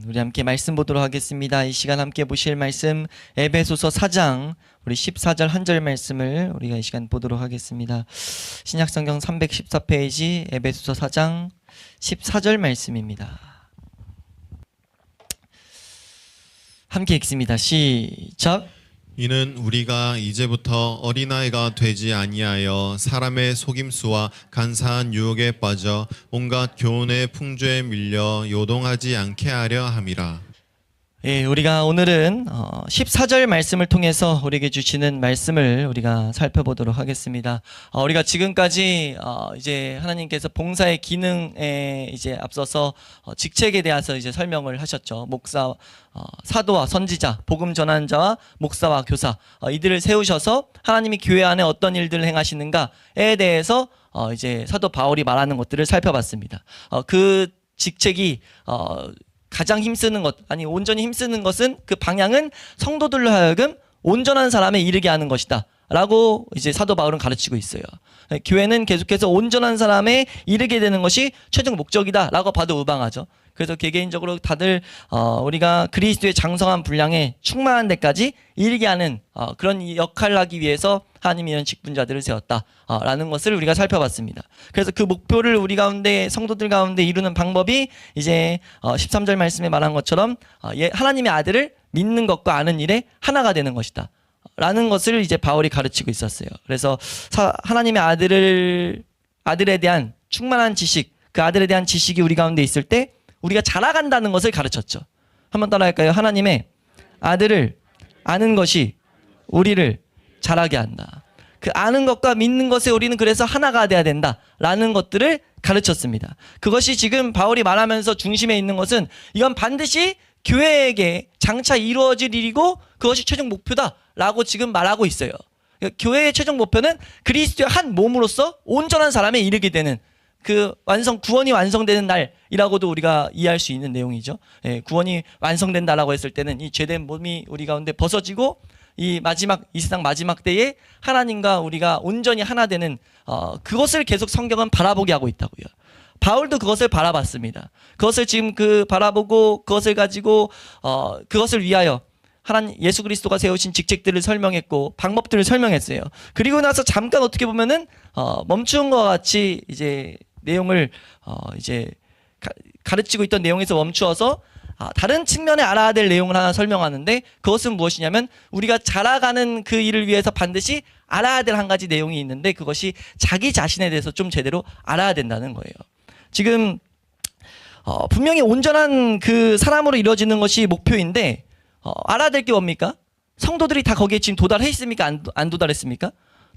우리 함께 말씀 보도록 하겠습니다. 이 시간 함께 보실 말씀 에베소서 4장 우리 14절 한 절 말씀을 우리가 이 시간 보도록 하겠습니다. 신약성경 314페이지 에베소서 4장 14절 말씀입니다. 함께 읽습니다. 시작. 이는 우리가 이제부터 어린아이가 되지 아니하여 사람의 속임수와 간사한 유혹에 빠져 온갖 교훈의 풍조에 밀려 요동하지 않게 하려 함이라. 예, 우리가 오늘은 14절 말씀을 통해서 우리에게 주시는 말씀을 우리가 살펴보도록 하겠습니다. 우리가 지금까지 이제 하나님께서 봉사의 기능에 이제 앞서서 직책에 대해서 이제 설명을 하셨죠. 목사, 사도와 선지자, 복음 전환자와 목사와 교사, 이들을 세우셔서 하나님이 교회 안에 어떤 일들을 행하시는가에 대해서 이제 사도 바울이 말하는 것들을 살펴봤습니다. 그 직책이 가장 힘쓰는 것, 아니 온전히 힘쓰는 것은 그 방향은 성도들로 하여금 온전한 사람에 이르게 하는 것이다 라고 이제 사도 바울은 가르치고 있어요. 교회는 계속해서 온전한 사람에 이르게 되는 것이 최종 목적이다 라고 봐도 무방하죠. 그래서 개개인적으로 다들 우리가 그리스도의 장성한 분량에 충만한 데까지 이르게 하는 그런 역할을 하기 위해서 하나님이 이런 직분자들을 세웠다 라는 것을 우리가 살펴봤습니다. 그래서 그 목표를 우리 가운데 성도들 가운데 이루는 방법이 이제 13절 말씀에 말한 것처럼 하나님의 아들을 믿는 것과 아는 일에 하나가 되는 것이다 라는 것을 이제 바울이 가르치고 있었어요. 그래서 하나님의 아들에 대한 충만한 지식, 그 아들에 대한 지식이 우리 가운데 있을 때 우리가 자라간다는 것을 가르쳤죠. 한번 따라할까요? 하나님의 아들을 아는 것이 우리를 자라게 한다. 그 아는 것과 믿는 것에 우리는 그래서 하나가 돼야 된다라는 것들을 가르쳤습니다. 그것이 지금 바울이 말하면서 중심에 있는 것은 이건 반드시 교회에게 장차 이루어질 일이고 그것이 최종 목표다라고 지금 말하고 있어요. 교회의 최종 목표는 그리스도의 한 몸으로서 온전한 사람에 이르게 되는 그 구원이 완성되는 날이라고도 우리가 이해할 수 있는 내용이죠. 예, 구원이 완성된다라고 했을 때는 이 죄된 몸이 우리 가운데 벗어지고 이 세상 마지막 때에 하나님과 우리가 온전히 하나 되는 그것을 계속 성경은 바라보게 하고 있다고요. 바울도 그것을 바라봤습니다. 그것을 지금 바라보고 그것을 가지고 그것을 위하여 예수 그리스도가 세우신 직책들을 설명했고 방법들을 설명했어요. 그리고 나서 잠깐 어떻게 보면은 멈춘 것 같이 이제 내용을 이제 가르치고 있던 내용에서 멈추어서 다른 측면에 알아야 될 내용을 하나 설명하는데 그것은 무엇이냐면 우리가 자라가는 그 일을 위해서 반드시 알아야 될 한 가지 내용이 있는데 그것이 자기 자신에 대해서 좀 제대로 알아야 된다는 거예요. 지금 분명히 온전한 그 사람으로 이루어지는 것이 목표인데 알아야 될 게 뭡니까? 성도들이 다 거기에 지금 도달해 있습니까? 안 도달했습니까?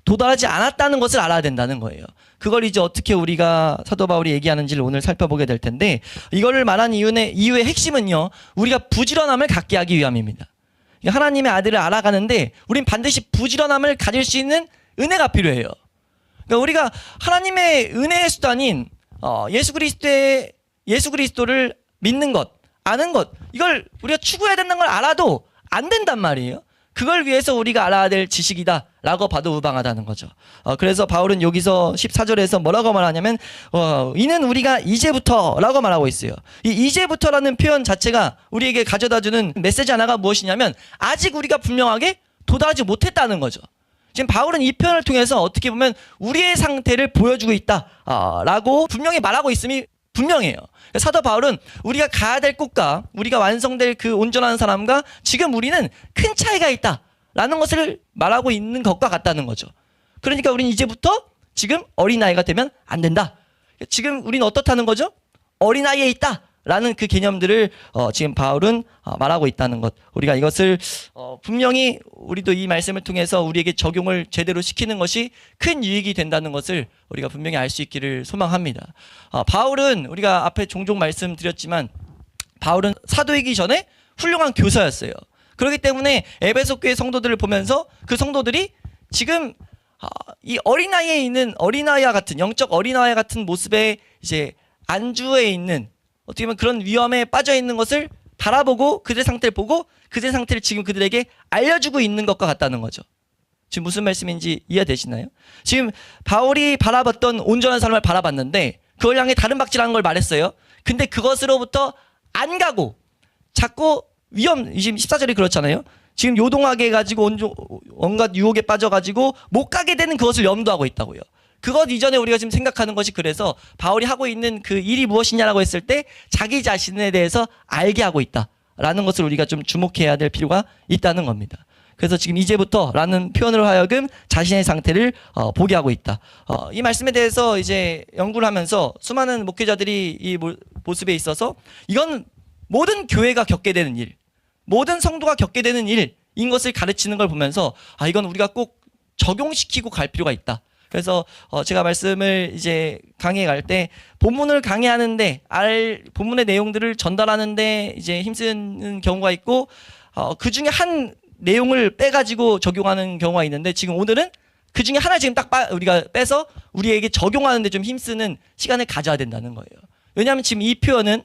도달하지 않았다는 것을 알아야 된다는 거예요. 그걸 이제 어떻게 우리가 사도 바울이 얘기하는지를 오늘 살펴보게 될 텐데 이거를 말한 이유의 핵심은요. 우리가 부지런함을 갖게 하기 위함입니다. 하나님의 아들을 알아가는데 우린 반드시 부지런함을 가질 수 있는 은혜가 필요해요. 그러니까 우리가 하나님의 은혜의 수단인 예수 그리스도를 믿는 것, 아는 것 이걸 우리가 추구해야 된다는 걸 알아도 안 된단 말이에요. 그걸 위해서 우리가 알아야 될 지식이다 라고 봐도 무방하다는 거죠. 그래서 바울은 여기서 14절에서 뭐라고 말하냐면 이는 우리가 이제부터 라고 말하고 있어요. 이 이제부터라는 표현 자체가 우리에게 가져다주는 메시지 하나가 무엇이냐면 아직 우리가 분명하게 도달하지 못했다는 거죠. 지금 바울은 이 표현을 통해서 어떻게 보면 우리의 상태를 보여주고 있다 라고 분명히 말하고 있음이 분명해요. 사도 바울은 우리가 가야 될 곳과 우리가 완성될 그 온전한 사람과 지금 우리는 큰 차이가 있다라는 것을 말하고 있는 것과 같다는 거죠. 그러니까 우리는 이제부터 지금 어린아이가 되면 안 된다. 지금 우리는 어떻다는 거죠? 어린아이에 있다라는 그 개념들을 지금 바울은 말하고 있다는 것. 우리가 이것을 분명히 우리도 이 말씀을 통해서 우리에게 적용을 제대로 시키는 것이 큰 유익이 된다는 것을 우리가 분명히 알 수 있기를 소망합니다. 바울은 우리가 앞에 종종 말씀드렸지만 바울은 사도이기 전에 훌륭한 교사였어요. 그렇기 때문에 에베소 교회 성도들을 보면서 그 성도들이 지금 이 어린아이에 있는 어린아이와 같은 영적 어린아이 같은 모습에 이제 안주해 있는 어떻게 보면 그런 위험에 빠져 있는 것을 바라보고 그들의 상태를 보고 그들의 상태를 지금 그들에게 알려주고 있는 것과 같다는 거죠. 지금 무슨 말씀인지 이해되시나요? 지금 바울이 바라봤던 온전한 사람을 바라봤는데 그걸 향해 다른 박질하는 걸 말했어요. 근데 그것으로부터 안 가고 자꾸 지금 14절이 그렇잖아요. 지금 요동하게 해가지고 온갖 유혹에 빠져가지고 못 가게 되는 그것을 염두하고 있다고요. 그것 이전에 우리가 지금 생각하는 것이 그래서 바울이 하고 있는 그 일이 무엇이냐라고 했을 때 자기 자신에 대해서 알게 하고 있다라는 것을 우리가 좀 주목해야 될 필요가 있다는 겁니다. 그래서 지금 이제부터라는 표현으로 하여금 자신의 상태를 보게 하고 있다. 이 말씀에 대해서 이제 연구를 하면서 수많은 목회자들이 이 모습에 있어서 이건 모든 교회가 겪게 되는 일, 모든 성도가 겪게 되는 일인 것을 가르치는 걸 보면서 이건 우리가 꼭 적용시키고 갈 필요가 있다. 그래서 제가 말씀을 이제 강의에 갈 때 본문을 강의하는데 본문의 내용들을 전달하는데 이제 힘쓰는 경우가 있고 그 중에 한 내용을 빼가지고 적용하는 경우가 있는데 지금 오늘은 그 중에 하나 지금 딱 우리가 빼서 우리에게 적용하는데 좀 힘쓰는 시간을 가져야 된다는 거예요. 왜냐하면 지금 이 표현은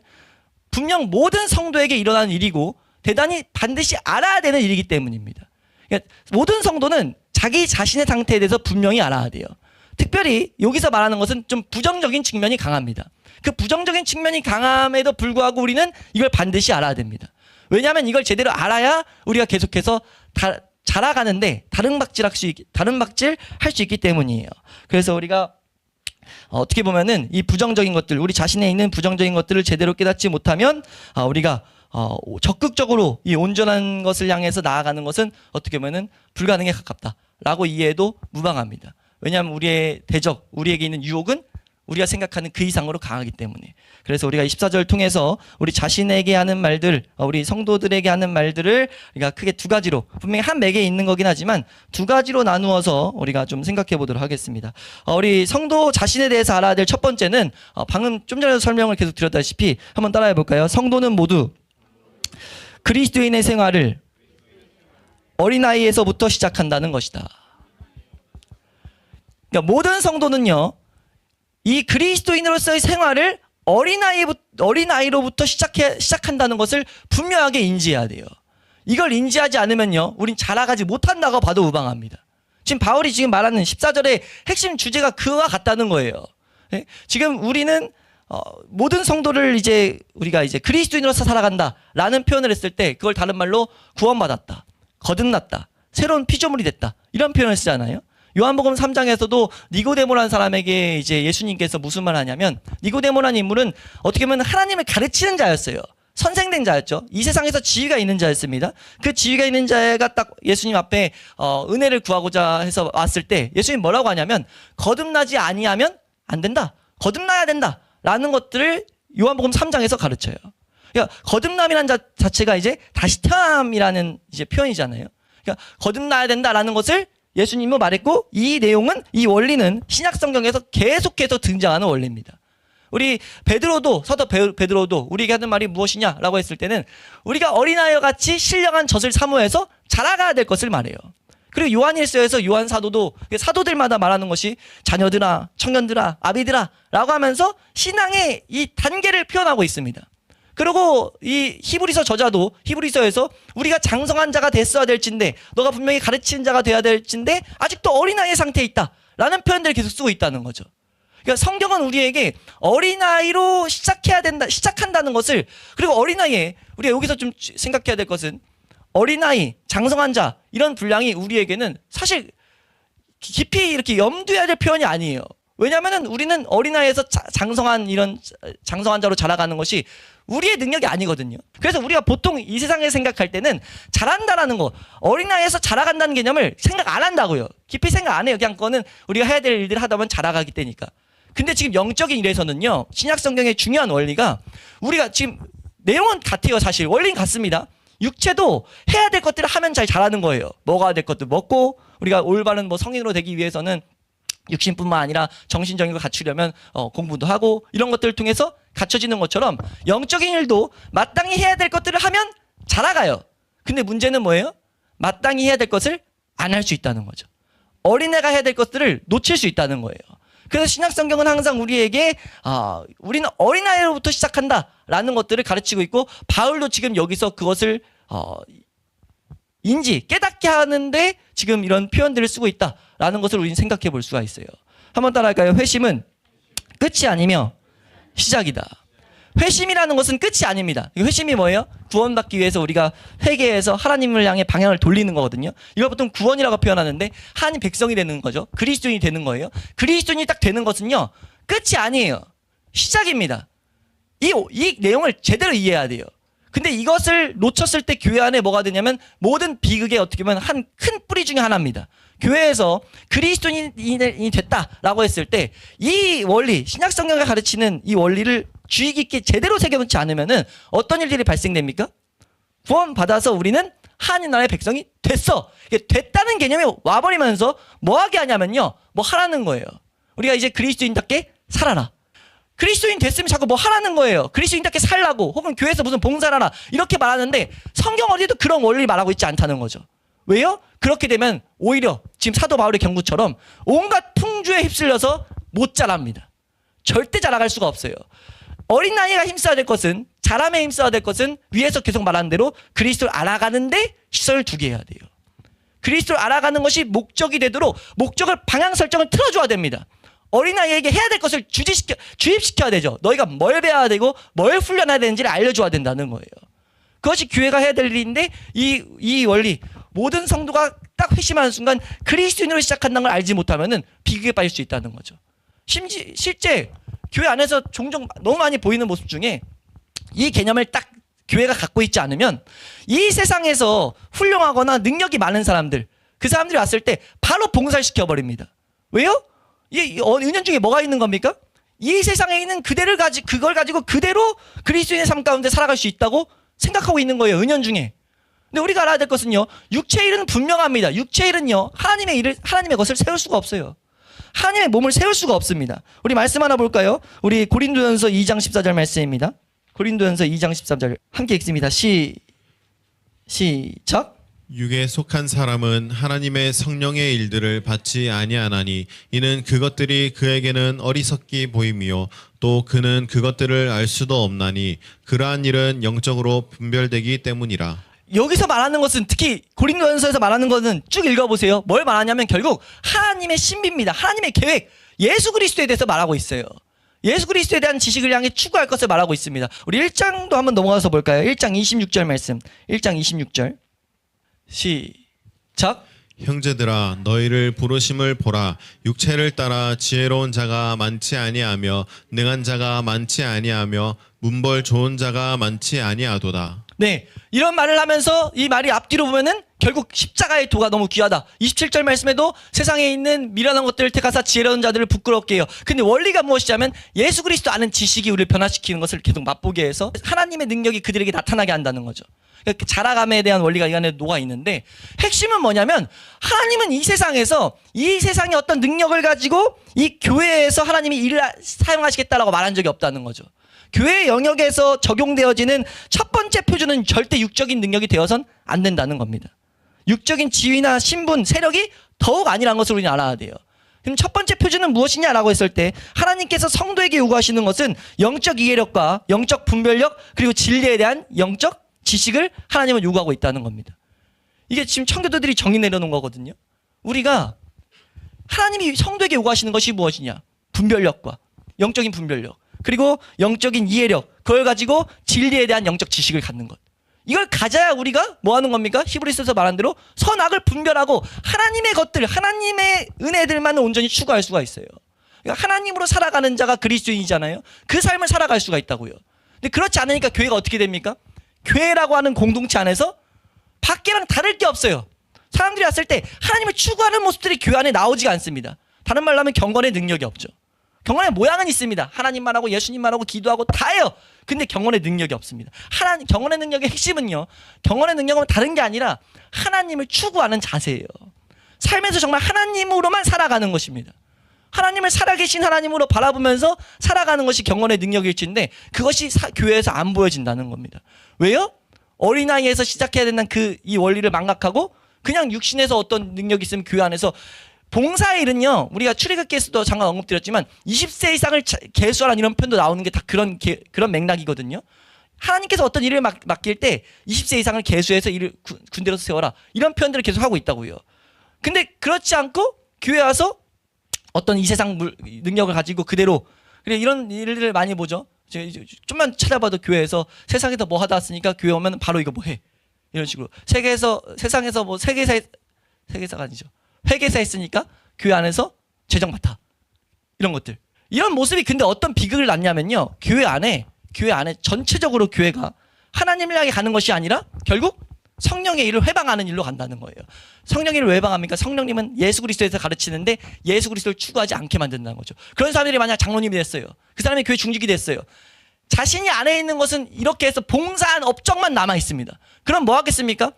분명 모든 성도에게 일어나는 일이고 대단히 반드시 알아야 되는 일이기 때문입니다. 그러니까 모든 성도는 자기 자신의 상태에 대해서 분명히 알아야 돼요. 특별히 여기서 말하는 것은 좀 부정적인 측면이 강합니다. 그 부정적인 측면이 강함에도 불구하고 우리는 이걸 반드시 알아야 됩니다. 왜냐하면 이걸 제대로 알아야 우리가 계속해서 자라가는데 다른 박질 할 수 있기 때문이에요. 그래서 우리가 어떻게 보면은 이 부정적인 것들, 우리 자신에 있는 부정적인 것들을 제대로 깨닫지 못하면 우리가 적극적으로 이 온전한 것을 향해서 나아가는 것은 어떻게 보면은 불가능에 가깝다라고 이해해도 무방합니다. 왜냐하면 우리의 대적, 우리에게 있는 유혹은 우리가 생각하는 그 이상으로 강하기 때문에. 그래서 우리가 24절 통해서 우리 자신에게 하는 말들, 우리 성도들에게 하는 말들을 우리가 크게 두 가지로, 분명히 한 맥에 있는 거긴 하지만 두 가지로 나누어서 우리가 좀 생각해 보도록 하겠습니다. 우리 성도 자신에 대해서 알아야 될 첫 번째는 방금 좀 전에 설명을 계속 드렸다시피 한번 따라해 볼까요? 성도는 모두 그리스도인의 생활을 어린아이에서부터 시작한다는 것이다. 그러니까 모든 성도는요, 이 그리스도인으로서의 생활을 어린아이로부터 시작한다는 것을 분명하게 인지해야 돼요. 이걸 인지하지 않으면요, 우린 자라가지 못한다고 봐도 무방합니다. 지금 바울이 지금 말하는 14절의 핵심 주제가 그와 같다는 거예요. 네? 지금 우리는 모든 성도를 우리가 그리스도인으로서 살아간다라는 표현을 했을 때 그걸 다른 말로 구원받았다, 거듭났다, 새로운 피조물이 됐다, 이런 표현을 쓰잖아요. 요한복음 3장에서도 니고데모라는 사람에게 예수님께서 무슨 말 하냐면, 니고데모라는 인물은 어떻게 보면 하나님을 가르치는 자였어요. 선생된 자였죠. 이 세상에서 지위가 있는 자였습니다. 그 지위가 있는 자가 딱 예수님 앞에 은혜를 구하고자 해서 왔을 때 예수님 뭐라고 하냐면, 거듭나지 아니하면 안 된다, 거듭나야 된다 라는 것들을 요한복음 3장에서 가르쳐요. 그러니까 거듭남이라는 자체가 다시 태어남이라는 표현이잖아요. 그러니까 거듭나야 된다라는 것을 예수님은 말했고, 이 내용은, 이 원리는 신약 성경에서 계속해서 등장하는 원리입니다. 우리 사도 베드로도 우리에게 하는 말이 무엇이냐라고 했을 때는 우리가 어린아이와 같이 신령한 젖을 사모해서 자라가야 될 것을 말해요. 그리고 요한일서에서 요한 사도도 사도들마다 말하는 것이 자녀들아, 청년들아, 아비들아 라고 하면서 신앙의 이 단계를 표현하고 있습니다. 그리고 이 히브리서 저자도 히브리서에서 우리가 장성한 자가 됐어야 될진데, 너가 분명히 가르치는 자가 돼야 될진데 아직도 어린아이의 상태에 있다 라는 표현들을 계속 쓰고 있다는 거죠. 그러니까 성경은 우리에게 어린아이로 시작한다는 것을, 그리고 어린아이에 우리가 여기서 좀 생각해야 될 것은 어린아이, 장성한 자 이런 분량이 우리에게는 사실 깊이 이렇게 염두해야 될 표현이 아니에요. 왜냐하면 우리는 어린아이에서 장성한 자로 자라가는 것이 우리의 능력이 아니거든요. 그래서 우리가 보통 이 세상에 생각할 때는 자란다라는 거, 어린아이에서 자라간다는 개념을 생각 안 한다고요. 깊이 생각 안 해요. 그냥 그거는 우리가 해야 될 일들을 하다 보면 자라가기 때니까. 근데 지금 영적인 일에서는요, 신약 성경의 중요한 원리가, 우리가 지금 내용은 같아요. 사실 원리는 같습니다. 육체도 해야 될 것들을 하면 잘 자라는 거예요. 먹어야 될 것도 먹고, 우리가 올바른 성인으로 되기 위해서는 육신뿐만 아니라 정신적인 걸 갖추려면 공부도 하고, 이런 것들을 통해서 갖춰지는 것처럼 영적인 일도 마땅히 해야 될 것들을 하면 자라가요. 근데 문제는 뭐예요? 마땅히 해야 될 것을 안 할 수 있다는 거죠. 어린애가 해야 될 것들을 놓칠 수 있다는 거예요. 그래서 신약 성경은 항상 우리에게 우리는 어린아이로부터 시작한다라는 것들을 가르치고 있고, 바울도 지금 여기서 그것을 깨닫게 하는데 지금 이런 표현들을 쓰고 있다라는 것을 우리는 생각해 볼 수가 있어요. 한번 따라할까요? 회심은 끝이 아니며 시작이다. 회심이라는 것은 끝이 아닙니다. 회심이 뭐예요? 구원받기 위해서 우리가 회개해서 하나님을 향해 방향을 돌리는 거거든요. 이걸 보통 구원이라고 표현하는데 하나님 백성이 되는 거죠. 그리스도인이 되는 거예요. 그리스도인이 딱 되는 것은요. 끝이 아니에요. 시작입니다. 이 내용을 제대로 이해해야 돼요. 근데 이것을 놓쳤을 때 교회 안에 뭐가 되냐면 모든 비극의 어떻게 보면 한 큰 뿌리 중에 하나입니다. 교회에서 그리스도인이 됐다라고 했을 때 이 원리, 신약성경가 가르치는 이 원리를 주의 깊게 제대로 새겨놓지 않으면은 어떤 일들이 발생됩니까? 구원받아서 우리는 하나님 나라의 백성이 됐어. 이게 됐다는 개념이 와버리면서 뭐 하게 하냐면요. 뭐 하라는 거예요. 우리가 이제 그리스도인답게 살아라. 그리스도인 됐으면 자꾸 뭐 하라는 거예요. 그리스도인답게 살라고 혹은 교회에서 무슨 봉사를 하라 이렇게 말하는데 성경 어디도 그런 원리 말하고 있지 않다는 거죠. 왜요? 그렇게 되면 오히려 지금 사도 바울의 경구처럼 온갖 풍주에 휩쓸려서 못 자랍니다. 절대 자라갈 수가 없어요. 어린 나이가 힘써야 될 것은 자람에 힘써야 될 것은 위에서 계속 말한 대로 그리스도를 알아가는데 시선을 두게 해야 돼요. 그리스도를 알아가는 것이 목적이 되도록 목적을 방향 설정을 틀어줘야 됩니다. 어린아이에게 해야 될 것을 주입시켜야 되죠. 너희가 뭘 배워야 되고 뭘 훈련해야 되는지를 알려줘야 된다는 거예요. 그것이 교회가 해야 될 일인데 이 원리 모든 성도가 딱 회심하는 순간 그리스도인으로 시작한다는 걸 알지 못하면은 비극에 빠질 수 있다는 거죠. 실제 교회 안에서 종종 너무 많이 보이는 모습 중에 이 개념을 딱 교회가 갖고 있지 않으면 이 세상에서 훌륭하거나 능력이 많은 사람들 그 사람들이 왔을 때 바로 봉사를 시켜버립니다. 왜요? 이 은연중에 뭐가 있는 겁니까? 이 세상에 있는 그걸 가지고 그대로 그리스도인의 삶 가운데 살아갈 수 있다고 생각하고 있는 거예요. 은연중에. 근데 우리가 알아야 될 것은요. 육체의 일은 분명합니다. 육체의 일은요. 하나님의 것을 세울 수가 없어요. 하나님의 몸을 세울 수가 없습니다. 우리 말씀 하나 볼까요? 우리 고린도전서 2장 14절 말씀입니다. 고린도전서 2장 14절 함께 읽습니다. 시작. 육에 속한 사람은 하나님의 성령의 일들을 받지 아니하나니 이는 그것들이 그에게는 어리석기 보임이요 또 그는 그것들을 알 수도 없나니 그러한 일은 영적으로 분별되기 때문이라. 여기서 말하는 것은 특히 고린도전서에서 말하는 것은 쭉 읽어보세요. 뭘 말하냐면 결국 하나님의 신비입니다. 하나님의 계획, 예수 그리스도에 대해서 말하고 있어요. 예수 그리스도에 대한 지식을 향해 추구할 것을 말하고 있습니다. 우리 1장도 한번 넘어가서 볼까요? 1장 26절 말씀. 1장 26절. 시작. 형제들아 너희를 부르심을 보라. 육체를 따라 지혜로운 자가 많지 아니하며 능한 자가 많지 아니하며 문벌 좋은 자가 많지 아니하도다. 네, 이런 말을 하면서 이 말이 앞뒤로 보면은 결국 십자가의 도가 너무 귀하다. 27절 말씀에도 세상에 있는 미련한 것들을 택하사 지혜로운 자들을 부끄럽게 해요. 근데 원리가 무엇이냐면 예수 그리스도 아는 지식이 우리를 변화시키는 것을 계속 맛보게 해서 하나님의 능력이 그들에게 나타나게 한다는 거죠. 그러니까 자라감에 대한 원리가 이 안에 녹아 있는데 핵심은 뭐냐면 하나님은 이 세상에서 이 세상의 어떤 능력을 가지고 이 교회에서 하나님이 일을 사용하시겠다라고 말한 적이 없다는 거죠. 교회 영역에서 적용되어지는 첫 번째 표준은 절대 육적인 능력이 되어선 안 된다는 겁니다. 육적인 지위나 신분, 세력이 더욱 아니라는 것을 우리는 알아야 돼요. 그럼 첫 번째 표준은 무엇이냐라고 했을 때 하나님께서 성도에게 요구하시는 것은 영적 이해력과 영적 분별력 그리고 진리에 대한 영적 지식을 하나님은 요구하고 있다는 겁니다. 이게 지금 청교도들이 정의 내려놓은 거거든요. 우리가 하나님이 성도에게 요구하시는 것이 무엇이냐? 분별력과 영적인 분별력 그리고 영적인 이해력 그걸 가지고 진리에 대한 영적 지식을 갖는 것. 이걸 가져야 우리가 뭐 하는 겁니까? 히브리서에서 말한 대로 선악을 분별하고 하나님의 것들, 하나님의 은혜들만 온전히 추구할 수가 있어요. 그러니까 하나님으로 살아가는 자가 그리스도인이잖아요. 그 삶을 살아갈 수가 있다고요. 근데 그렇지 않으니까 교회가 어떻게 됩니까? 교회라고 하는 공동체 안에서 밖이랑 다를 게 없어요. 사람들이 왔을 때 하나님을 추구하는 모습들이 교회 안에 나오지가 않습니다. 다른 말로 하면 경건의 능력이 없죠. 경건의 모양은 있습니다. 하나님만 하고 예수님만 하고 기도하고 다 해요. 근데 경건의 능력이 없습니다. 경건의 능력의 핵심은요. 경건의 능력은 다른 게 아니라 하나님을 추구하는 자세예요. 삶에서 정말 하나님으로만 살아가는 것입니다. 하나님을 살아계신 하나님으로 바라보면서 살아가는 것이 경건의 능력일지인데 그것이 교회에서 안 보여진다는 겁니다. 왜요? 어린아이에서 시작해야 된다는 이 원리를 망각하고 그냥 육신에서 어떤 능력이 있으면 교회 안에서 봉사의 일은요, 우리가 출애굽기에서도 잠깐 언급드렸지만 20세 이상을 계수하라는 이런 표현도 나오는 게 다 그런 맥락이거든요. 하나님께서 어떤 일을 맡길 때 20세 이상을 계수해서 일을 군대로 세워라. 이런 표현들을 계속 하고 있다고요. 근데 그렇지 않고 교회 와서 어떤 이 세상 능력을 가지고 그대로 그래 이런 일들을 많이 보죠. 좀만 찾아봐도 교회에서 세상에서 뭐 하다 왔으니까 교회 오면 바로 이거 뭐 해. 이런 식으로. 세상에서 뭐 세계사가 아니죠. 회계사 했으니까 교회 안에서 재정 맡아. 이런 것들. 이런 모습이 근데 어떤 비극을 낳냐면요. 교회 안에 전체적으로 교회가 하나님을 향해 가는 것이 아니라 결국 성령의 일을 회방하는 일로 간다는 거예요. 성령의 일을 왜 회방합니까? 성령님은 예수 그리스도에서 가르치는데 예수 그리스도를 추구하지 않게 만든다는 거죠. 그런 사람들이 만약 장로님이 됐어요. 그 사람이 교회 중직이 됐어요. 자신이 안에 있는 것은 이렇게 해서 봉사한 업적만 남아 있습니다. 그럼 뭐 하겠습니까?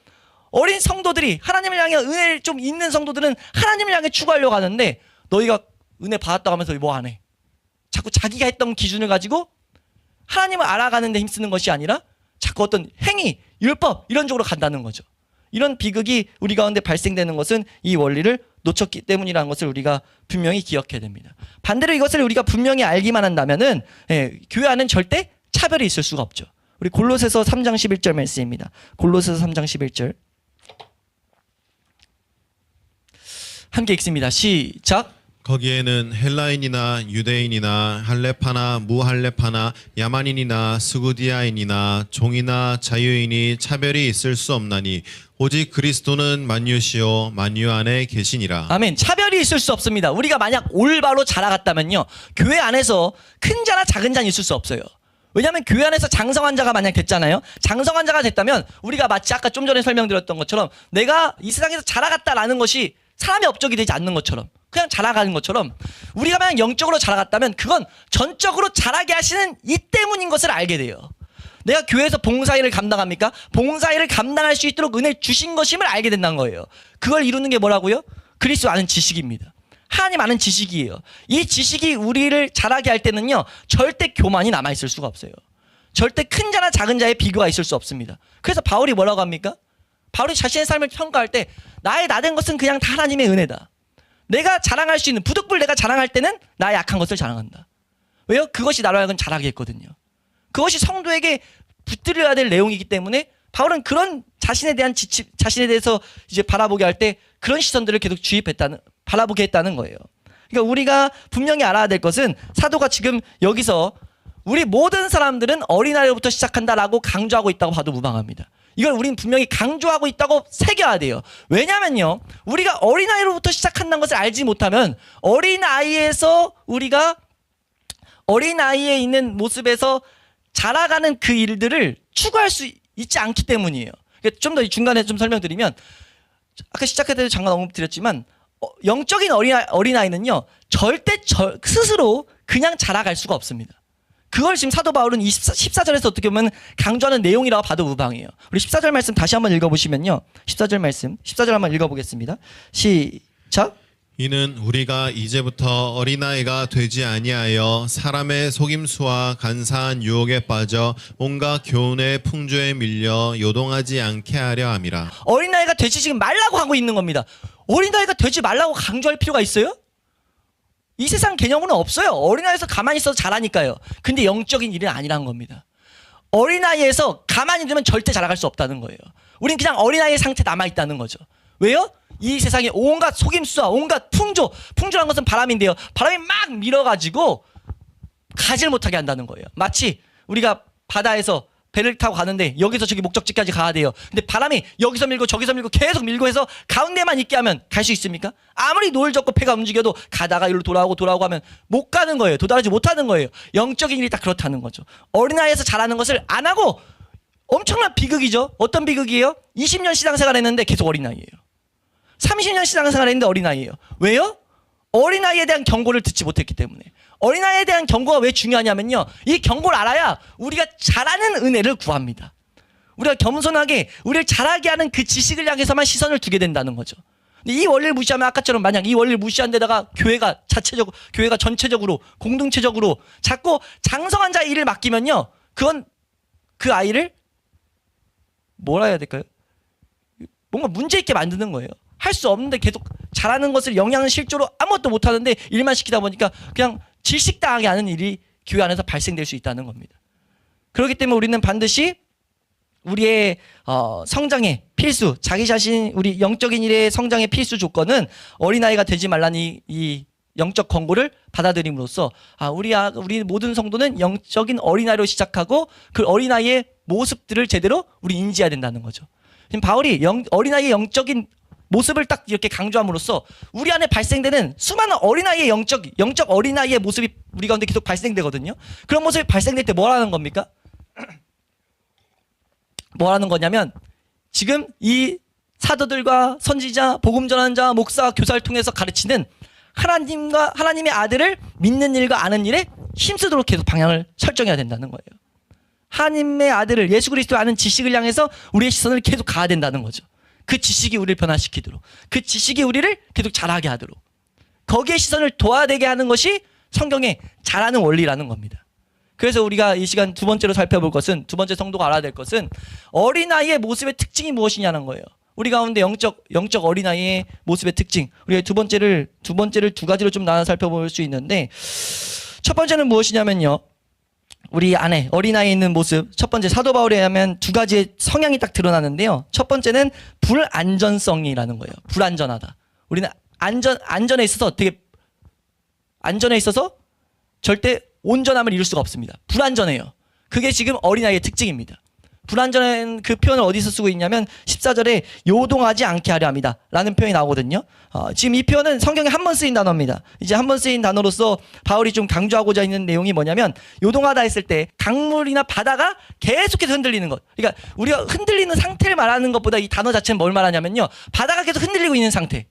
어린 성도들이 하나님을 향해 은혜를 좀 있는 성도들은 하나님을 향해 추구하려고 하는데 너희가 은혜 받았다고 하면서 뭐 안 해? 자꾸 자기가 했던 기준을 가지고 하나님을 알아가는 데 힘쓰는 것이 아니라 자꾸 어떤 행위, 율법 이런 쪽으로 간다는 거죠. 이런 비극이 우리 가운데 발생되는 것은 이 원리를 놓쳤기 때문이라는 것을 우리가 분명히 기억해야 됩니다. 반대로 이것을 우리가 분명히 알기만 한다면은 교회 안은 절대 차별이 있을 수가 없죠. 우리 골로새서 3장 11절 말씀입니다. 골로새서 3장 11절 함께 읽습니다. 시작. 거기에는 헬라인이나 유대인이나 할레파나 무할레파나 야만인이나 스구디아인이나 종이나 자유인이 차별이 있을 수 없나니 오직 그리스도는 만유시요 만유 안에 계시니라. 아멘. 차별이 있을 수 없습니다. 우리가 만약 올바로 자라갔다면요, 교회 안에서 큰 자나 작은 자는 있을 수 없어요. 왜냐하면 교회 안에서 장성한 자가 만약 됐잖아요. 장성한 자가 됐다면 우리가 마치 아까 좀 전에 설명드렸던 것처럼 내가 이 세상에서 자라갔다라는 것이 사람의 업적이 되지 않는 것처럼 그냥 자라가는 것처럼 우리가 만약 영적으로 자라갔다면 그건 전적으로 자라게 하시는 이 때문인 것을 알게 돼요. 내가 교회에서 봉사일을 감당합니까? 봉사일을 감당할 수 있도록 은혜 주신 것임을 알게 된다는 거예요. 그걸 이루는 게 뭐라고요? 그리스도 아는 지식입니다. 하나님 아는 지식이에요. 이 지식이 우리를 자라게 할 때는요, 절대 교만이 남아있을 수가 없어요. 절대 큰 자나 작은 자의 비교가 있을 수 없습니다. 그래서 바울이 뭐라고 합니까? 바울이 자신의 삶을 평가할 때 나의 나된 것은 그냥 다 하나님의 은혜다. 내가 자랑할 수 있는 부득불 내가 자랑할 때는 나의 약한 것을 자랑한다. 왜요? 그것이 나로 하여금 자라게 했거든요. 그것이 성도에게 붙들려야 될 내용이기 때문에 바울은 그런 자신에 대해서 이제 바라보게 할 때 그런 시선들을 계속 바라보게 했다는 거예요. 그러니까 우리가 분명히 알아야 될 것은 사도가 지금 여기서 우리 모든 사람들은 어린아이로부터 시작한다라고 강조하고 있다고 봐도 무방합니다. 이걸 우리는 분명히 강조하고 있다고 새겨야 돼요. 왜냐면요, 우리가 어린아이로부터 시작한다는 것을 알지 못하면 어린아이에서 우리가 어린아이에 있는 모습에서 자라가는 그 일들을 추구할 수 있지 않기 때문이에요. 그러니까 좀 더 중간에 좀 설명드리면 아까 시작할 때도 잠깐 언급드렸지만 영적인 어린아이는요 절대 스스로 그냥 자라갈 수가 없습니다. 그걸 지금 사도 바울은 14절에서 어떻게 보면 강조하는 내용이라고 봐도 무방해요. 우리 14절 말씀 다시 한번 읽어보시면요. 14절 말씀 14절 한번 읽어보겠습니다. 시작. 이는 우리가 이제부터 어린아이가 되지 아니하여 사람의 속임수와 간사한 유혹에 빠져 온갖 교훈의 풍조에 밀려 요동하지 않게 하려 함이라. 어린아이가 되지 지금 말라고 하고 있는 겁니다. 어린아이가 되지 말라고 강조할 필요가 있어요? 이 세상 개념으로는 없어요. 어린아이에서 가만히 있어도 자라니까요. 근데 영적인 일은 아니라는 겁니다. 어린아이에서 가만히 두면 절대 자라갈 수 없다는 거예요. 우린 그냥 어린아이의 상태에 남아있다는 거죠. 왜요? 이 세상에 온갖 속임수와 온갖 풍조라는 것은 바람인데요. 바람이 막 밀어가지고 가지를 못하게 한다는 거예요. 마치 우리가 바다에서 배를 타고 가는데 여기서 저기 목적지까지 가야 돼요. 근데 바람이 여기서 밀고 저기서 밀고 계속 밀고 해서 가운데만 있게 하면 갈 수 있습니까? 아무리 노을 젓고 배가 움직여도 가다가 이리로 돌아오고 하면 못 가는 거예요. 도달하지 못하는 거예요. 영적인 일이 다 그렇다는 거죠. 어린아이에서 자라는 것을 안 하고 엄청난 비극이죠. 어떤 비극이에요? 20년 신앙생활 했는데 계속 어린아이예요. 30년 신앙생활 했는데 어린아이예요. 왜요? 어린아이에 대한 경고를 듣지 못했기 때문에. 어린아이에 대한 경고가 왜 중요하냐면요, 이 경고를 알아야 우리가 잘하는 은혜를 구합니다. 우리가 겸손하게 우리를 잘하게 하는 그 지식을 향해서만 시선을 두게 된다는 거죠. 근데 이 원리를 무시하면 아까처럼 만약 이 원리를 무시한 데다가 교회가 전체적으로 공동체적으로 자꾸 장성한 자의 일을 맡기면요, 그건 그 아이를 뭐라 해야 될까요? 뭔가 문제 있게 만드는 거예요. 할 수 없는데 계속 잘하는 것을 영양은 실조로 아무것도 못하는데 일만 시키다 보니까 그냥 질식당하게 하는 일이 교회 안에서 발생될 수 있다는 겁니다. 그렇기 때문에 우리는 반드시 우리의 성장의 필수, 자기 자신 우리 영적인 일의 성장의 필수 조건은 어린아이가 되지 말라는 이 영적 권고를 받아들임으로써 우리 모든 성도는 영적인 어린아이로 시작하고 그 어린아이의 모습들을 제대로 우리 인지해야 된다는 거죠. 지금 바울이 어린아이의 영적인 모습을 딱 이렇게 강조함으로써 우리 안에 발생되는 수많은 어린아이의 영적 어린아이의 모습이 우리 가운데 계속 발생되거든요. 그런 모습이 발생될 때 뭘 하는 겁니까? 뭘 하는 거냐면 지금 이 사도들과 선지자, 복음 전환자, 목사, 교사를 통해서 가르치는 하나님의 아들을 믿는 일과 아는 일에 힘쓰도록 계속 방향을 설정해야 된다는 거예요. 하나님의 아들을 예수 그리스도를 아는 지식을 향해서 우리의 시선을 계속 가야 된다는 거죠. 그 지식이 우리를 변화시키도록, 그 지식이 우리를 계속 자라게 하도록, 거기에 시선을 둬야 되게 하는 것이 성경의 자라는 원리라는 겁니다. 그래서 우리가 이 시간 두 번째로 살펴볼 것은, 두 번째 성도가 알아야 될 것은 어린아이의 모습의 특징이 무엇이냐는 거예요. 우리 가운데 영적 어린아이의 모습의 특징, 우리가 두 번째를 두 가지로 좀 나눠 살펴볼 수 있는데, 첫 번째는 무엇이냐면요, 우리 안에 어린아이에 있는 모습, 첫 번째 사도 바울에 의하면 두 가지의 성향이 딱 드러나는데요. 첫 번째는 불안전성이라는 거예요. 불안전하다. 우리는 안전에 있어서 절대 온전함을 이룰 수가 없습니다. 불안전해요. 그게 지금 어린아이의 특징입니다. 불안전한 그 표현을 어디서 쓰고 있냐면 14절에 요동하지 않게 하려 합니다 라는 표현이 나오거든요. 지금 이 표현은 성경에 한 번 쓰인 단어입니다. 이제 한 번 쓰인 단어로서 바울이 좀 강조하고자 있는 내용이 뭐냐면, 요동하다 했을 때 강물이나 바다가 계속해서 흔들리는 것, 그러니까 우리가 흔들리는 상태를 말하는 것보다 이 단어 자체는 뭘 말하냐면요, 바다가 계속 흔들리고 있는 상태,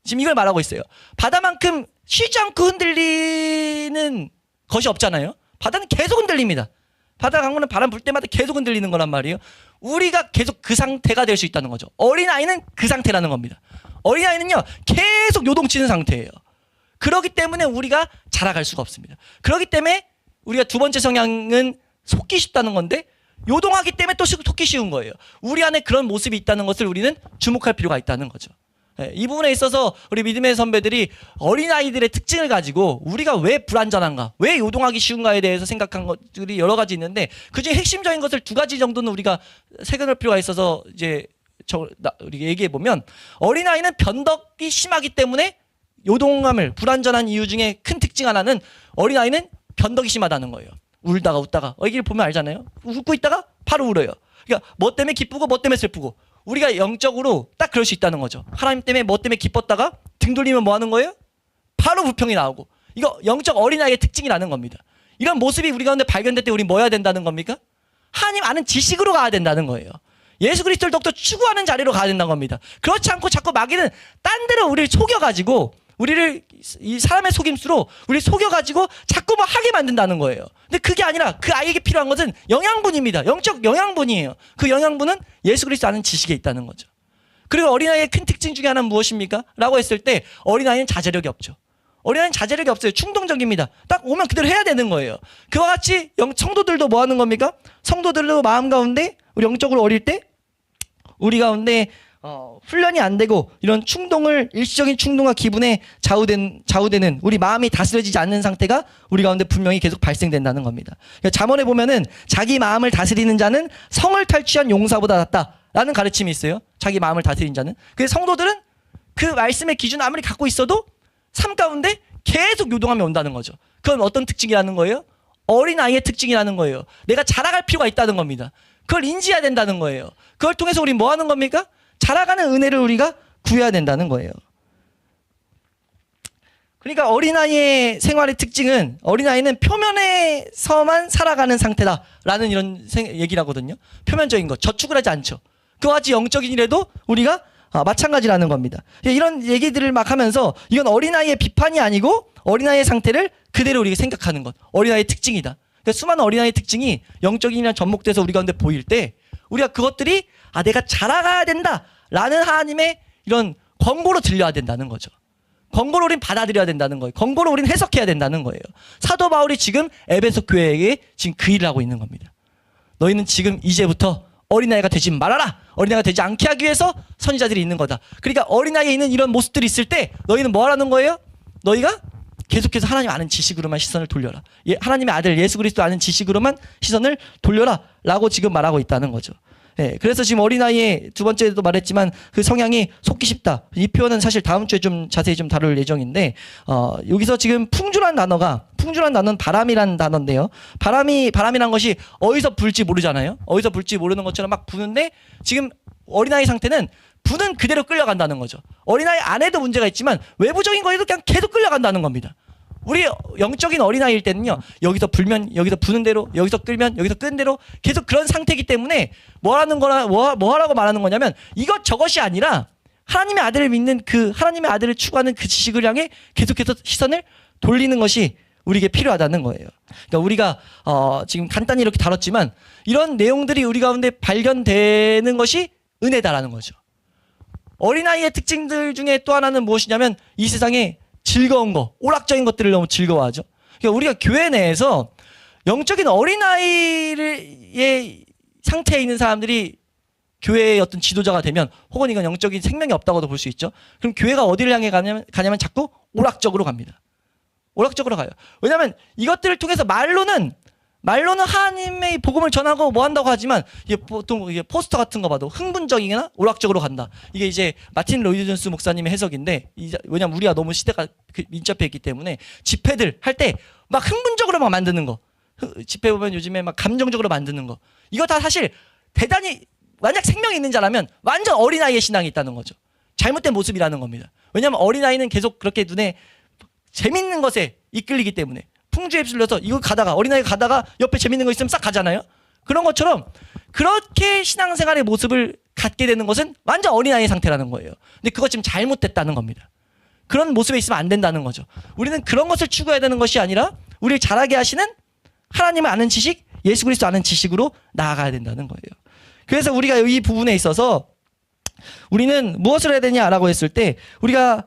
지금 이걸 말하고 있어요. 바다만큼 쉬지 않고 흔들리는 것이 없잖아요. 바다는 계속 흔들립니다. 바다 강물은 바람 불 때마다 계속 흔들리는 거란 말이에요. 우리가 계속 그 상태가 될 수 있다는 거죠. 어린아이는 그 상태라는 겁니다. 어린아이는요, 계속 요동치는 상태예요. 그렇기 때문에 우리가 자라갈 수가 없습니다. 그렇기 때문에 우리가 두 번째 성향은 속기 쉽다는 건데, 요동하기 때문에 또 속기 쉬운 거예요. 우리 안에 그런 모습이 있다는 것을 우리는 주목할 필요가 있다는 거죠. 이 부분에 있어서 우리 믿음의 선배들이 어린아이들의 특징을 가지고 우리가 왜 불안전한가, 왜 요동하기 쉬운가에 대해서 생각한 것들이 여러 가지 있는데, 그중에 핵심적인 것을 두 가지 정도는 우리가 새겨놓을 필요가 있어서 이제 우리 얘기해 보면, 어린아이는 변덕이 심하기 때문에 요동함을, 불안전한 이유 중에 큰 특징 하나는 어린아이는 변덕이 심하다는 거예요. 울다가 웃다가, 여기를 보면 알잖아요. 웃고 있다가 바로 울어요. 그러니까 뭐 때문에 기쁘고 뭐 때문에 슬프고, 우리가 영적으로 딱 그럴 수 있다는 거죠. 하나님 때문에 뭐 때문에 기뻤다가 등 돌리면 뭐 하는 거예요? 바로 불평이 나오고. 이거 영적 어린아이의 특징이라는 겁니다. 이런 모습이 우리 가운데 발견될 때 우리 뭐 해야 된다는 겁니까? 하나님 아는 지식으로 가야 된다는 거예요. 예수 그리스도를 더욱더 추구하는 자리로 가야 된다는 겁니다. 그렇지 않고 자꾸 마귀는 딴 데로 우리를 속여가지고, 우리를 이 사람의 속임수로 우리를 속여가지고 자꾸 뭐 하게 만든다는 거예요. 근데 그게 아니라 그 아이에게 필요한 것은 영양분입니다. 영적 영양분이에요. 그 영양분은 예수 그리스도 아는 지식에 있다는 거죠. 그리고 어린아이의 큰 특징 중에 하나는 무엇입니까? 라고 했을 때 어린아이는 자제력이 없죠. 어린아이는 자제력이 없어요. 충동적입니다. 딱 오면 그대로 해야 되는 거예요. 그와 같이 성도들도 뭐 하는 겁니까? 성도들도 마음 가운데, 우리 영적으로 어릴 때 우리 가운데 훈련이 안 되고 이런 일시적인 충동과 기분에 좌우되는 우리 마음이 다스려지지 않는 상태가 우리 가운데 분명히 계속 발생된다는 겁니다. 그러니까 잠언에 보면은 자기 마음을 다스리는 자는 성을 탈취한 용사보다 낫다라는 가르침이 있어요. 자기 마음을 다스리는 자는. 그래서 성도들은 그 말씀의 기준 아무리 갖고 있어도 삶 가운데 계속 요동함이 온다는 거죠. 그건 어떤 특징이라는 거예요? 어린아이의 특징이라는 거예요. 내가 자라갈 필요가 있다는 겁니다. 그걸 인지해야 된다는 거예요. 그걸 통해서 우리 뭐 하는 겁니까? 자라가는 은혜를 우리가 구해야 된다는 거예요. 그러니까 어린아이의 생활의 특징은, 어린아이는 표면에서만 살아가는 상태다라는 이런 얘기를 하거든요. 표면적인 것, 저축을 하지 않죠. 그와 같이 영적인 일에도 우리가 마찬가지라는 겁니다. 이런 얘기들을 막 하면서 이건 어린아이의 비판이 아니고 어린아이의 상태를 그대로 우리가 생각하는 것, 어린아이의 특징이다. 그러니까 수많은 어린아이의 특징이 영적인 일이랑 접목돼서 우리 가운데 보일 때 우리가 그것들이 내가 자라가야 된다라는 하나님의 이런 권고로 들려야 된다는 거죠. 권고를 우린 받아들여야 된다는 거예요. 권고를 우린 해석해야 된다는 거예요. 사도 바울이 지금 에베소 교회에게 지금 그 일을 하고 있는 겁니다. 너희는 지금 이제부터 어린아이가 되지 말아라. 어린아이가 되지 않게 하기 위해서 선지자들이 있는 거다. 그러니까 어린아이에 있는 이런 모습들이 있을 때 너희는 뭐 하라는 거예요? 너희가 계속해서 하나님 아는 지식으로만 시선을 돌려라. 하나님의 아들 예수 그리스도 아는 지식으로만 시선을 돌려라 라고 지금 말하고 있다는 거죠. 예, 그래서 지금 어린아이의 두 번째도 말했지만 그 성향이 속기 쉽다. 이 표현은 사실 다음 주에 좀 자세히 좀 다룰 예정인데, 여기서 지금 풍주란 단어는 바람이란 단어인데요. 바람이란 것이 어디서 불지 모르잖아요. 어디서 불지 모르는 것처럼 막 부는데 지금 어린아이 상태는 부는 그대로 끌려간다는 거죠. 어린아이 안에도 문제가 있지만 외부적인 거에도 그냥 계속 끌려간다는 겁니다. 우리 영적인 어린아이일 때는요, 여기서 불면 여기서 부는 대로, 여기서 끌면 여기서 끄는 대로 계속 그런 상태이기 때문에 뭐 하라고 말하는 거냐면 이것저것이 아니라 하나님의 아들을 믿는 그 하나님의 아들을 추구하는 그 지식을 향해 계속해서 시선을 돌리는 것이 우리에게 필요하다는 거예요. 그러니까 우리가 지금 간단히 이렇게 다뤘지만 이런 내용들이 우리 가운데 발견되는 것이 은혜다라는 거죠. 어린아이의 특징들 중에 또 하나는 무엇이냐면 이 세상에 즐거운 거, 오락적인 것들을 너무 즐거워하죠. 그러니까 우리가 교회 내에서 영적인 어린아이의 상태에 있는 사람들이 교회의 어떤 지도자가 되면, 혹은 이건 영적인 생명이 없다고도 볼 수 있죠. 그럼 교회가 어디를 향해 가냐면 자꾸 오락적으로 갑니다. 오락적으로 가요. 왜냐하면 이것들을 통해서 말로는 하나님의 복음을 전하고 뭐 한다고 하지만, 이게 보통 이게 포스터 같은 거 봐도 흥분적이거나 오락적으로 간다. 이게 이제 마틴 로이드 존스 목사님의 해석인데, 왜냐면 우리가 너무 시대가 민첩해 있기 때문에 집회들 할 때 막 흥분적으로 막 만드는 거, 집회 보면 요즘에 막 감정적으로 만드는 거, 이거 다 사실 대단히 만약 생명이 있는 자라면 완전 어린아이의 신앙이 있다는 거죠. 잘못된 모습이라는 겁니다. 왜냐하면 어린아이는 계속 그렇게 눈에 재밌는 것에 이끌리기 때문에, 풍주에 휩쓸려서 이거 가다가, 어린아이가 가다가 옆에 재밌는 거 있으면 싹 가잖아요. 그런 것처럼 그렇게 신앙생활의 모습을 갖게 되는 것은 완전 어린아이의 상태라는 거예요. 근데 그거 지금 잘못됐다는 겁니다. 그런 모습에 있으면 안 된다는 거죠. 우리는 그런 것을 추구해야 되는 것이 아니라 우리를 자라게 하시는 하나님을 아는 지식, 예수 그리스도 아는 지식으로 나아가야 된다는 거예요. 그래서 우리가 이 부분에 있어서 우리는 무엇을 해야 되냐라고 했을 때, 우리가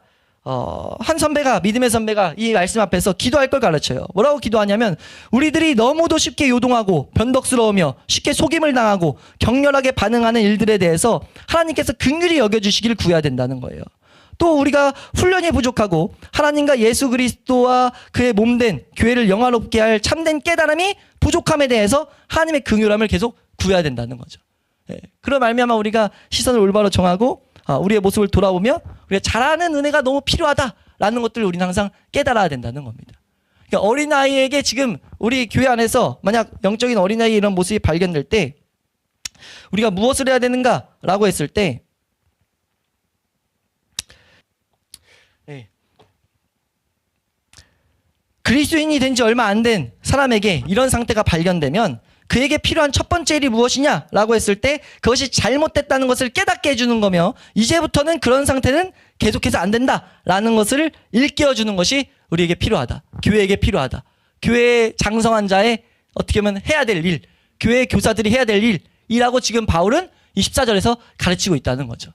한 선배가, 믿음의 선배가 이 말씀 앞에서 기도할 걸 가르쳐요. 뭐라고 기도하냐면, 우리들이 너무도 쉽게 요동하고 변덕스러우며 쉽게 속임을 당하고 격렬하게 반응하는 일들에 대해서 하나님께서 긍휼히 여겨주시기를 구해야 된다는 거예요. 또 우리가 훈련이 부족하고 하나님과 예수 그리스도와 그의 몸된 교회를 영화롭게 할 참된 깨달음이 부족함에 대해서 하나님의 긍휼함을 계속 구해야 된다는 거죠. 그런 말미암아 우리가 시선을 올바로 정하고 우리의 모습을 돌아보며 우리가 잘하는 은혜가 너무 필요하다라는 것들을 우리는 항상 깨달아야 된다는 겁니다. 그러니까 어린아이에게 지금 우리 교회 안에서 만약 영적인 어린아이의 이런 모습이 발견될 때 우리가 무엇을 해야 되는가라고 했을 때, 그리스도인이 된 지 얼마 안 된 사람에게 이런 상태가 발견되면 그에게 필요한 첫 번째 일이 무엇이냐라고 했을 때, 그것이 잘못됐다는 것을 깨닫게 해주는 거며, 이제부터는 그런 상태는 계속해서 안 된다라는 것을 일깨워주는 것이 우리에게 필요하다. 교회에게 필요하다. 교회의 장성한 자의 어떻게 보면 해야 될 일, 교회의 교사들이 해야 될 일이라고 지금 바울은 이 14절에서 가르치고 있다는 거죠.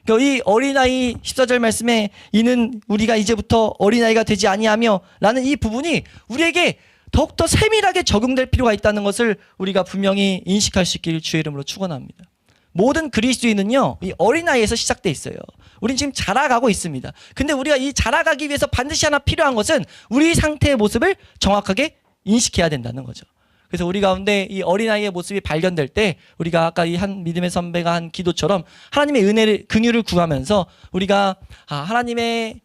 그러니까 이 어린아이 14절 말씀에 있는 우리가 이제부터 어린아이가 되지 아니하며 라는 이 부분이 우리에게 더욱더 세밀하게 적용될 필요가 있다는 것을 우리가 분명히 인식할 수 있기를 주의 이름으로 축원합니다. 모든 그리스도인은요, 이 어린아이에서 시작돼 있어요. 우린 지금 자라가고 있습니다. 근데 우리가 이 자라가기 위해서 반드시 하나 필요한 것은 우리 상태의 모습을 정확하게 인식해야 된다는 거죠. 그래서 우리 가운데 이 어린아이의 모습이 발견될 때, 우리가 아까 이 한 믿음의 선배가 한 기도처럼 하나님의 은혜를, 긍휼을 구하면서 우리가 하나님의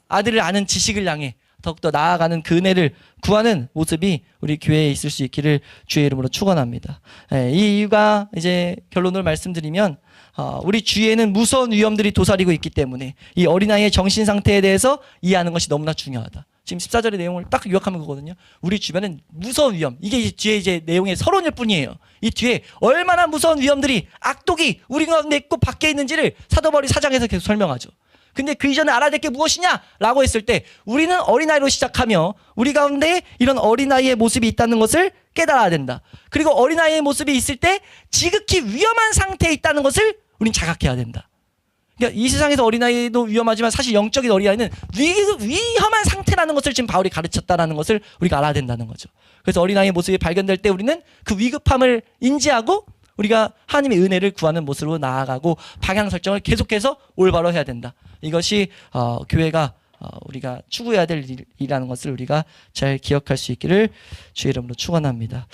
아들을 아는 지식을 향해 더욱더 나아가는 그 은혜를 구하는 모습이 우리 교회에 있을 수 있기를 주의 이름으로 축원합니다. 이 이유가 이제 결론을 말씀드리면, 우리 주위에는 무서운 위험들이 도사리고 있기 때문에 이 어린아이의 정신 상태에 대해서 이해하는 것이 너무나 중요하다. 지금 14절의 내용을 딱 요약하면 그거거든요. 우리 주변엔 무서운 위험, 이게 뒤에 이제 내용의 서론일 뿐이에요. 이 뒤에 얼마나 무서운 위험들이, 악독이 우리 가운데 있고 밖에 있는지를 사도 바울이 4장에서 계속 설명하죠. 근데 그 이전에 알아야 될 게 무엇이냐라고 했을 때, 우리는 어린아이로 시작하며 우리 가운데 이런 어린아이의 모습이 있다는 것을 깨달아야 된다. 그리고 어린아이의 모습이 있을 때 지극히 위험한 상태에 있다는 것을 우린 자각해야 된다. 그러니까 이 세상에서 어린아이도 위험하지만 사실 영적인 어린아이는 위험한 상태라는 것을 지금 바울이 가르쳤다는 것을 우리가 알아야 된다는 거죠. 그래서 어린아이의 모습이 발견될 때 우리는 그 위급함을 인지하고 우리가 하나님의 은혜를 구하는 모습으로 나아가고 방향 설정을 계속해서 올바로 해야 된다. 이것이 교회가 우리가 추구해야 될 일이라는 것을 우리가 잘 기억할 수 있기를 주의 이름으로 축원합니다.